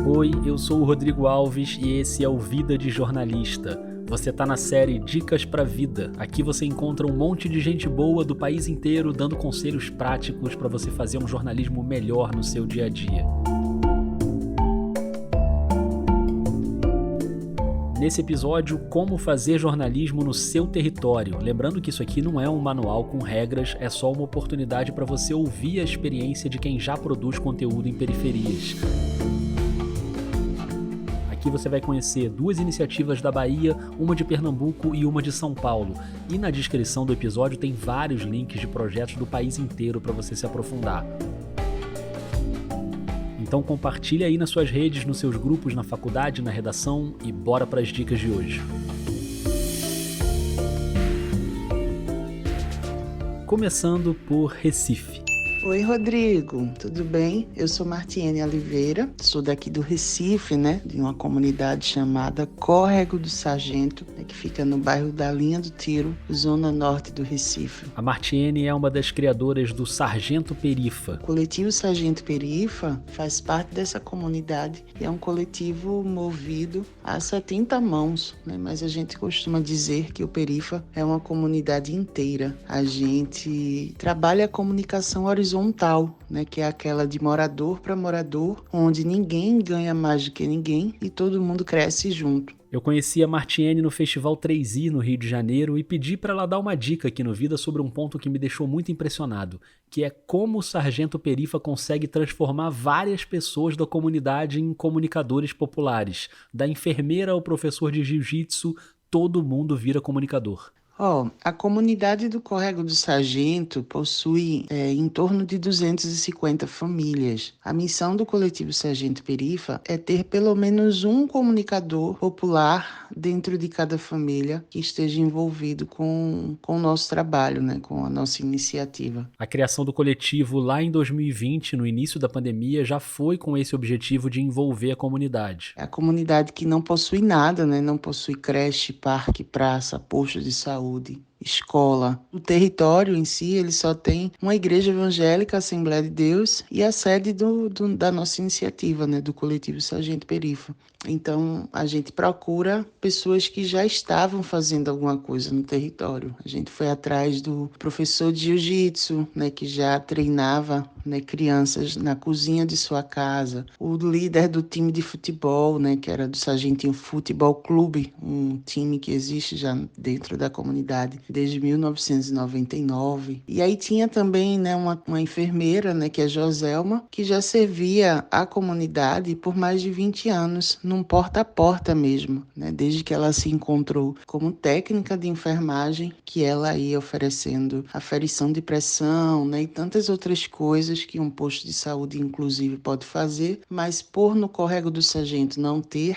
Oi, eu sou o Rodrigo Alves e esse é o Vida de Jornalista. Você tá na série Dicas pra Vida. Aqui você encontra um monte de gente boa do país inteiro dando conselhos práticos para você fazer um jornalismo melhor no seu dia a dia. Nesse episódio, como fazer jornalismo no seu território. Lembrando que isso aqui não é um manual com regras, é só uma oportunidade para você ouvir a experiência de quem já produz conteúdo em periferias. Aqui você vai conhecer 2 iniciativas da Bahia, uma de Pernambuco e uma de São Paulo. E na descrição do episódio tem vários links de projetos do país inteiro para você se aprofundar. Então compartilha aí nas suas redes, nos seus grupos, na faculdade, na redação e bora para as dicas de hoje. Começando por Recife. Oi, Rodrigo, tudo bem? Eu sou Martiene Oliveira, sou daqui do Recife, de uma comunidade chamada Córrego do Sargento, que fica no bairro da Linha do Tiro, zona norte do Recife. A Martiene é uma das criadoras do Sargento Perifa. O coletivo Sargento Perifa faz parte dessa comunidade e é um coletivo movido a 70 mãos, mas a gente costuma dizer que o Perifa é uma comunidade inteira. A gente trabalha a comunicação horizontal, que é aquela de morador para morador, onde ninguém ganha mais do que ninguém e todo mundo cresce junto. Eu conheci a Martiene no Festival 3i no Rio de Janeiro e pedi para ela dar uma dica aqui no Vida sobre um ponto que me deixou muito impressionado, que é como o Sargento Perifa consegue transformar várias pessoas da comunidade em comunicadores populares. Da enfermeira ao professor de jiu-jitsu, todo mundo vira comunicador. A comunidade do Córrego do Sargento possui em torno de 250 famílias. A missão do coletivo Sargento Perifa é ter pelo menos um comunicador popular dentro de cada família que esteja envolvido com o nosso trabalho, com a nossa iniciativa. A criação do coletivo lá em 2020, no início da pandemia, já foi com esse objetivo de envolver a comunidade. É a comunidade que não possui nada, não possui creche, parque, praça, posto de saúde, escola. O território em si, ele só tem uma igreja evangélica, a Assembleia de Deus, e a sede da nossa iniciativa, do coletivo Sargento Perifa. Então, a gente procura pessoas que já estavam fazendo alguma coisa no território. A gente foi atrás do professor de jiu-jitsu, que já treinava crianças na cozinha de sua casa. O líder do time de futebol, que era do Sargentinho Futebol Clube, um time que existe já dentro da comunidade desde 1999. E aí tinha também uma enfermeira, que é Joselma, que já servia a comunidade por mais de 20 anos, num porta a porta mesmo, desde que ela se encontrou como técnica de enfermagem, que ela ia oferecendo aferição de pressão, e tantas outras coisas que um posto de saúde, inclusive, pode fazer, mas por no Córrego do Sargento não ter,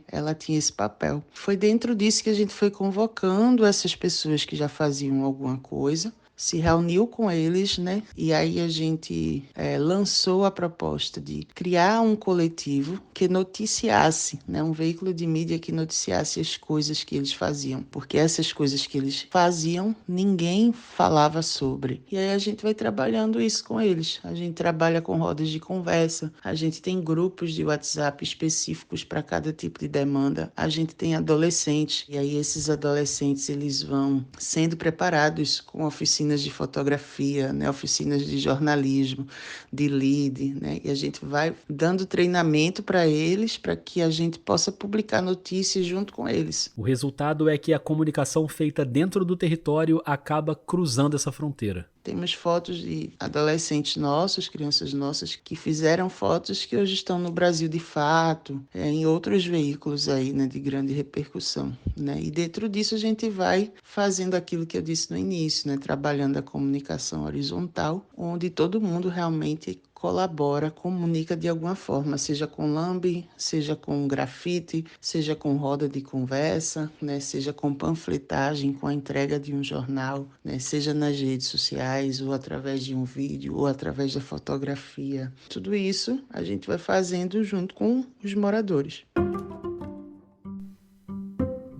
ela tinha esse papel. Foi dentro disso que a gente foi convocando essas pessoas que já faziam alguma coisa, se reuniu com eles, e aí a gente lançou a proposta de criar um coletivo que noticiasse, um veículo de mídia que noticiasse as coisas que eles faziam, porque essas coisas que eles faziam, ninguém falava sobre. E aí a gente vai trabalhando isso com eles. A gente trabalha com rodas de conversa, a gente tem grupos de WhatsApp específicos para cada tipo de demanda, a gente tem adolescentes, e aí esses adolescentes, eles vão sendo preparados com oficinas de fotografia, oficinas de jornalismo, de lead, e a gente vai dando treinamento para eles, para que a gente possa publicar notícias junto com eles. O resultado é que a comunicação feita dentro do território acaba cruzando essa fronteira. Temos fotos de adolescentes nossos, crianças nossas, que fizeram fotos que hoje estão no Brasil de Fato, em outros veículos aí, de grande repercussão, E dentro disso a gente vai fazendo aquilo que eu disse no início, trabalhando a comunicação horizontal, onde todo mundo realmente colabora, comunica de alguma forma, seja com lambe, seja com grafite, seja com roda de conversa, seja com panfletagem, com a entrega de um jornal, seja nas redes sociais, ou através de um vídeo, ou através da fotografia. Tudo isso a gente vai fazendo junto com os moradores.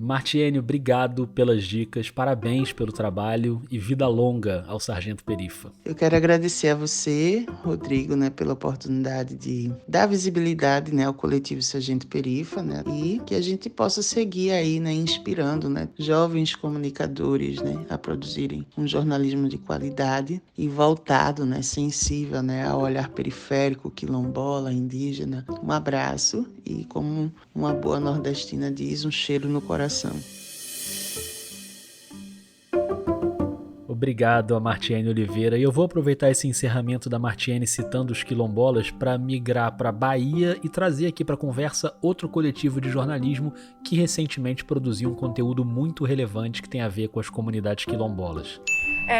Martiene, obrigado pelas dicas, parabéns pelo trabalho e vida longa ao Sargento Perifa. Eu quero agradecer a você, Rodrigo, né, pela oportunidade de dar visibilidade, né, ao coletivo Sargento Perifa, né, e que a gente possa seguir aí, né, inspirando, né, jovens comunicadores, né, a produzirem um jornalismo de qualidade e voltado, né, sensível, né, ao olhar periférico, quilombola, indígena. Um abraço e, como uma boa nordestina diz, um cheiro no coração. Obrigado a Martiene Oliveira. E eu vou aproveitar esse encerramento da Martiene citando os quilombolas para migrar para Bahia e trazer aqui para a conversa outro coletivo de jornalismo que recentemente produziu um conteúdo muito relevante que tem a ver com as comunidades quilombolas.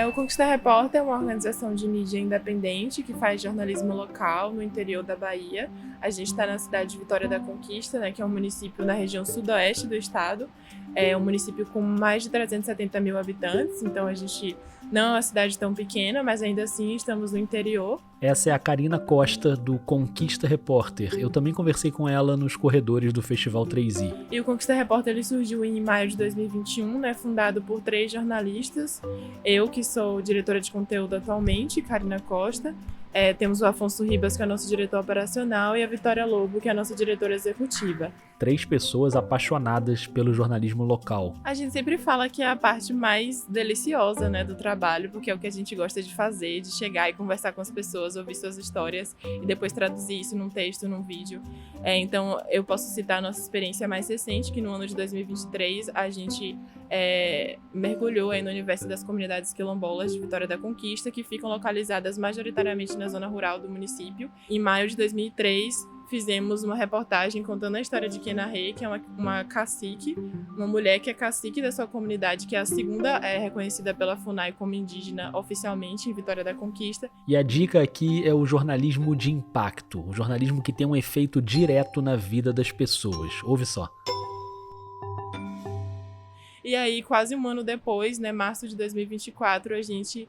O Conquista Repórter é uma organização de mídia independente que faz jornalismo local no interior da Bahia. A gente está na cidade de Vitória da Conquista, né, que é um município na região sudoeste do estado. É um município com mais de 370 mil habitantes, então a gente não é uma cidade tão pequena, mas ainda assim estamos no interior. Essa é a Karina Costa, do Conquista Repórter. Eu também conversei com ela nos corredores do Festival 3i. E o Conquista Repórter ele surgiu em maio de 2021, né, fundado por 3 jornalistas. Eu, que sou diretora de conteúdo atualmente, Karina Costa. Temos o Afonso Ribas, que é nosso diretor operacional, e a Vitória Lobo, que é a nossa diretora executiva. 3 pessoas apaixonadas pelo jornalismo local. A gente sempre fala que é a parte mais deliciosa, né, do trabalho, porque é o que a gente gosta de fazer, de chegar e conversar com as pessoas, ouvir suas histórias e depois traduzir isso num texto, num vídeo. Então, eu posso citar a nossa experiência mais recente, que no ano de 2023 a gente mergulhou aí no universo das comunidades quilombolas de Vitória da Conquista, que ficam localizadas majoritariamente na zona rural do município. Em maio de 2003, fizemos uma reportagem contando a história de Kena Rei, que é uma cacique, uma mulher que é cacique da sua comunidade, que é a segunda reconhecida pela FUNAI como indígena oficialmente em Vitória da Conquista. E a dica aqui é o jornalismo de impacto, o jornalismo que tem um efeito direto na vida das pessoas. Ouve só. E aí, quase um ano depois, né, março de 2024, a gente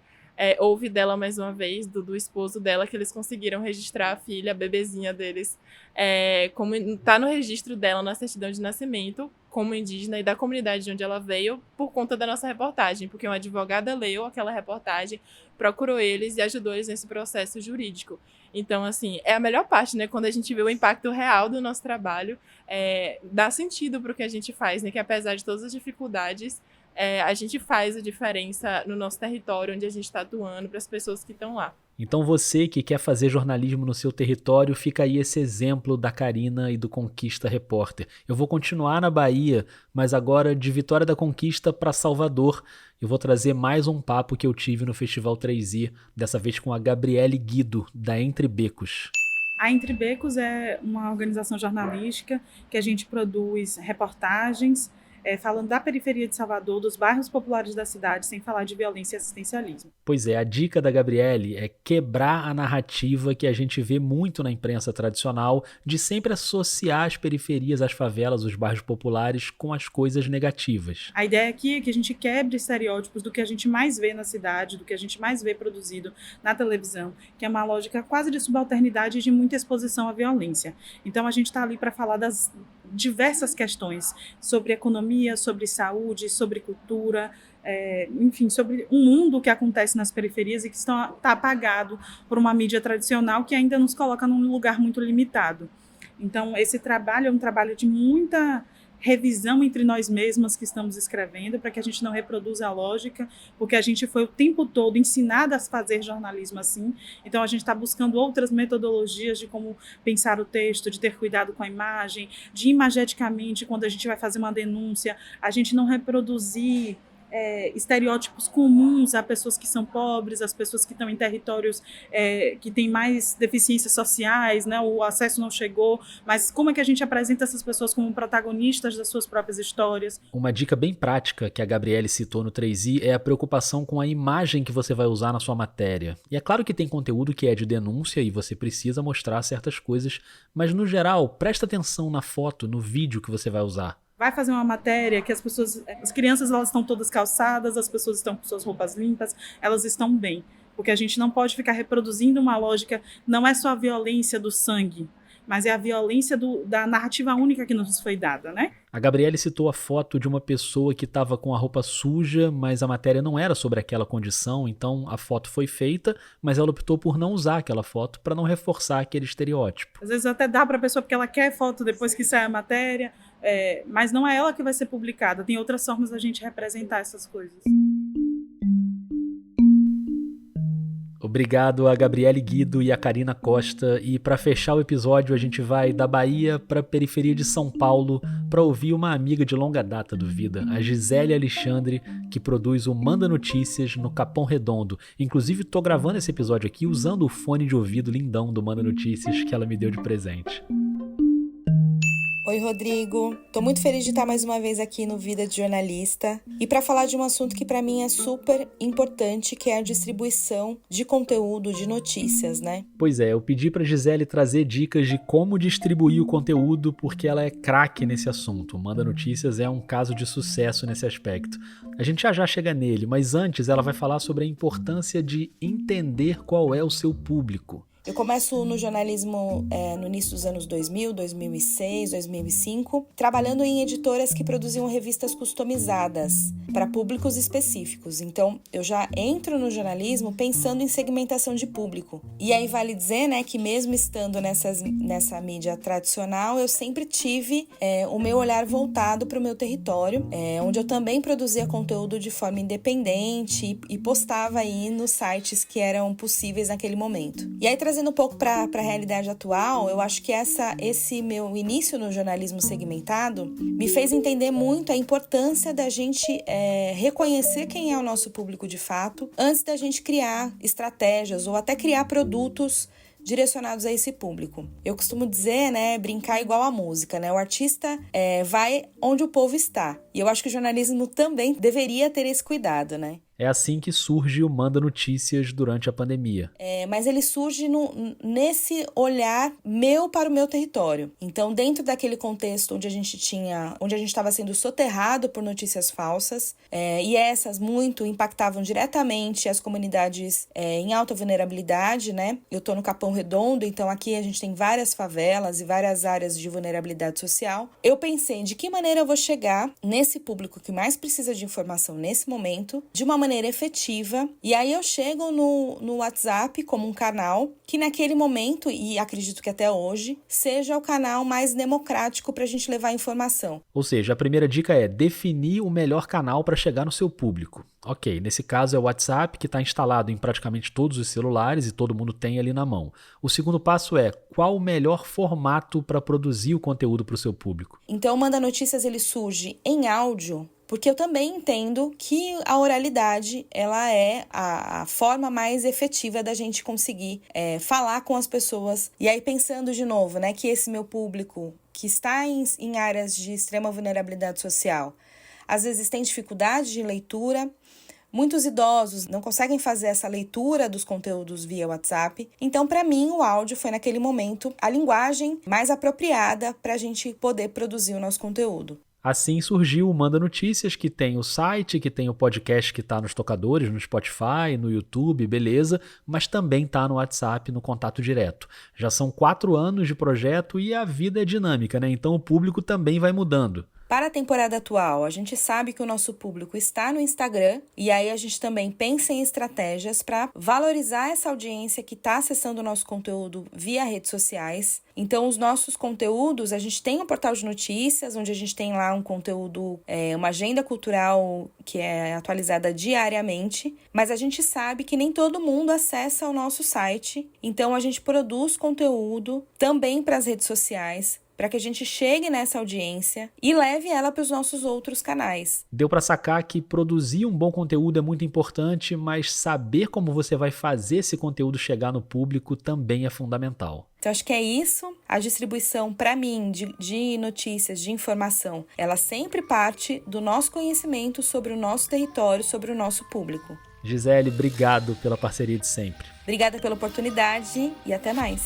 ouve dela mais uma vez, do esposo dela, que eles conseguiram registrar a filha, a bebezinha deles, como está no registro dela na certidão de nascimento, como indígena e da comunidade de onde ela veio, por conta da nossa reportagem, porque uma advogada leu aquela reportagem, procurou eles e ajudou eles nesse processo jurídico. Então, assim, é a melhor parte, né? Quando a gente vê o impacto real do nosso trabalho, dá sentido para o que a gente faz, né? Que apesar de todas as dificuldades, a gente faz a diferença no nosso território, onde a gente está atuando, para as pessoas que estão lá. Então você que quer fazer jornalismo no seu território, fica aí esse exemplo da Karina e do Conquista Repórter. Eu vou continuar na Bahia, mas agora de Vitória da Conquista para Salvador. Eu vou trazer mais um papo que eu tive no Festival 3i, dessa vez com a Gabriele Guido, da Entre Becos. A Entre Becos é uma organização jornalística que a gente produz reportagens falando da periferia de Salvador, dos bairros populares da cidade, sem falar de violência e assistencialismo. Pois é, a dica da Gabriele é quebrar a narrativa que a gente vê muito na imprensa tradicional de sempre associar as periferias, as favelas, os bairros populares com as coisas negativas. A ideia aqui é que a gente quebre estereótipos do que a gente mais vê na cidade, do que a gente mais vê produzido na televisão, que é uma lógica quase de subalternidade e de muita exposição à violência. Então a gente está ali para falar das diversas questões sobre economia, sobre saúde, sobre cultura, enfim, sobre um mundo que acontece nas periferias e que está apagado por uma mídia tradicional que ainda nos coloca num lugar muito limitado. Então, esse trabalho é um trabalho de muita revisão entre nós mesmas que estamos escrevendo, para que a gente não reproduza a lógica, porque a gente foi o tempo todo ensinada a fazer jornalismo assim, então a gente está buscando outras metodologias de como pensar o texto, de ter cuidado com a imagem, de imageticamente, quando a gente vai fazer uma denúncia, a gente não reproduzir estereótipos comuns a pessoas que são pobres, as pessoas que estão em territórios que têm mais deficiências sociais, né? O acesso não chegou, mas como é que a gente apresenta essas pessoas como protagonistas das suas próprias histórias? Uma dica bem prática que a Gabriele citou no 3i é a preocupação com a imagem que você vai usar na sua matéria. E é claro que tem conteúdo que é de denúncia e você precisa mostrar certas coisas, mas no geral, presta atenção na foto, no vídeo que você vai usar. Vai fazer uma matéria que as crianças elas estão todas calçadas, as pessoas estão com suas roupas limpas, elas estão bem. Porque a gente não pode ficar reproduzindo uma lógica, não é só a violência do sangue, mas é a violência da narrativa única que nos foi dada, né? A Gabriele citou a foto de uma pessoa que estava com a roupa suja, mas a matéria não era sobre aquela condição, então a foto foi feita, mas ela optou por não usar aquela foto para não reforçar aquele estereótipo. Às vezes até dá para a pessoa porque ela quer foto depois que sai a matéria, mas não é ela que vai ser publicada. Tem outras formas da gente representar essas coisas. Obrigado a Gabriele Guido e a Karina Costa. E para fechar o episódio, a gente vai da Bahia para a periferia de São Paulo para ouvir uma amiga de longa data do Vida, a Gisele Alexandre, que produz o Manda Notícias no Capão Redondo. Inclusive, tô gravando esse episódio aqui usando o fone de ouvido lindão do Manda Notícias que ela me deu de presente. Oi, Rodrigo. Tô muito feliz de estar mais uma vez aqui no Vida de Jornalista e para falar de um assunto que para mim é super importante, que é a distribuição de conteúdo, de notícias, né? Pois é, eu pedi pra Gisele trazer dicas de como distribuir o conteúdo porque ela é craque nesse assunto. O Manda Notícias é um caso de sucesso nesse aspecto. A gente já chega nele, mas antes ela vai falar sobre a importância de entender qual é o seu público. Eu começo no jornalismo no início dos anos 2000, 2006, 2005, trabalhando em editoras que produziam revistas customizadas para públicos específicos. Então, eu já entro no jornalismo pensando em segmentação de público. E aí vale dizer, né, que mesmo estando nessa mídia tradicional, eu sempre tive o meu olhar voltado para o meu território, onde eu também produzia conteúdo de forma independente e postava aí nos sites que eram possíveis naquele momento. E aí, trazendo um pouco para a realidade atual, eu acho que esse meu início no jornalismo segmentado me fez entender muito a importância da gente reconhecer quem é o nosso público de fato, antes da gente criar estratégias ou até criar produtos direcionados a esse público. Eu costumo dizer, né, brincar igual a música, né? O artista vai onde o povo está. E eu acho que o jornalismo também deveria ter esse cuidado, né? É assim que surge o Manda Notícias durante a pandemia. Mas ele surge nesse olhar meu para o meu território. Então, dentro daquele contexto onde a gente estava sendo soterrado por notícias falsas, e essas muito impactavam diretamente as comunidades em alta vulnerabilidade, né? Eu estou no Capão Redondo, então aqui a gente tem várias favelas e várias áreas de vulnerabilidade social. Eu pensei de que maneira eu vou chegar nesse público que mais precisa de informação nesse momento, de uma maneira efetiva, e aí eu chego no WhatsApp como um canal que naquele momento, e acredito que até hoje, seja o canal mais democrático para a gente levar informação. Ou seja, a primeira dica é definir o melhor canal para chegar no seu público. Ok, nesse caso é o WhatsApp, que está instalado em praticamente todos os celulares e todo mundo tem ali na mão. O segundo passo é qual o melhor formato para produzir o conteúdo para o seu público. Então o Manda Notícias ele surge em áudio, porque eu também entendo que a oralidade ela é a forma mais efetiva da gente conseguir falar com as pessoas. E aí pensando de novo, né, que esse meu público que está em áreas de extrema vulnerabilidade social, às vezes tem dificuldade de leitura, muitos idosos não conseguem fazer essa leitura dos conteúdos via WhatsApp. Então, para mim, o áudio foi naquele momento a linguagem mais apropriada para a gente poder produzir o nosso conteúdo. Assim surgiu o Manda Notícias, que tem o site, que tem o podcast que está nos tocadores, no Spotify, no YouTube, beleza, mas também está no WhatsApp, no contato direto. Já são 4 anos de projeto e a vida é dinâmica, né? Então o público também vai mudando. Para a temporada atual, a gente sabe que o nosso público está no Instagram e aí a gente também pensa em estratégias para valorizar essa audiência que está acessando o nosso conteúdo via redes sociais. Então, os nossos conteúdos, a gente tem um portal de notícias, onde a gente tem lá um conteúdo, uma agenda cultural que é atualizada diariamente, mas a gente sabe que nem todo mundo acessa o nosso site, então a gente produz conteúdo também para as redes sociais, para que a gente chegue nessa audiência e leve ela para os nossos outros canais. Deu para sacar que produzir um bom conteúdo é muito importante, mas saber como você vai fazer esse conteúdo chegar no público também é fundamental. Então, acho que é isso. A distribuição, para mim, de notícias, de informação, ela sempre parte do nosso conhecimento sobre o nosso território, sobre o nosso público. Gisele, obrigado pela parceria de sempre. Obrigada pela oportunidade e até mais.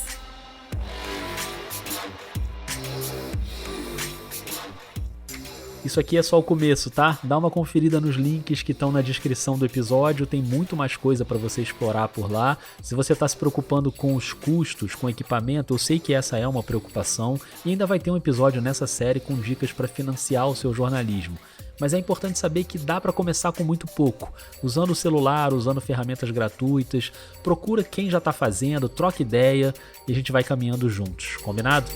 Isso aqui é só o começo, tá? Dá uma conferida nos links que estão na descrição do episódio, tem muito mais coisa para você explorar por lá. Se você está se preocupando com os custos, com equipamento, eu sei que essa é uma preocupação e ainda vai ter um episódio nessa série com dicas para financiar o seu jornalismo. Mas é importante saber que dá para começar com muito pouco, usando o celular, usando ferramentas gratuitas. Procura quem já está fazendo, troca ideia e a gente vai caminhando juntos, combinado?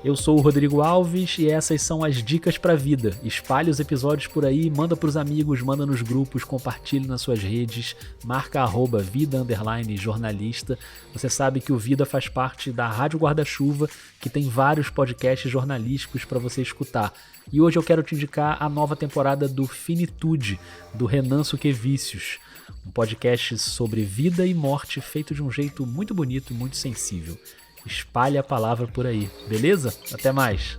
Eu sou o Rodrigo Alves e essas são as dicas para a vida. Espalhe os episódios por aí, manda para os amigos, manda nos grupos, compartilhe nas suas redes, marca @vida_jornalista. Você sabe que o Vida faz parte da Rádio Guarda-Chuva, que tem vários podcasts jornalísticos para você escutar. E hoje eu quero te indicar a nova temporada do Finitude, do Renan Suquevicius, um podcast sobre vida e morte feito de um jeito muito bonito e muito sensível. Espalhe a palavra por aí, beleza? Até mais!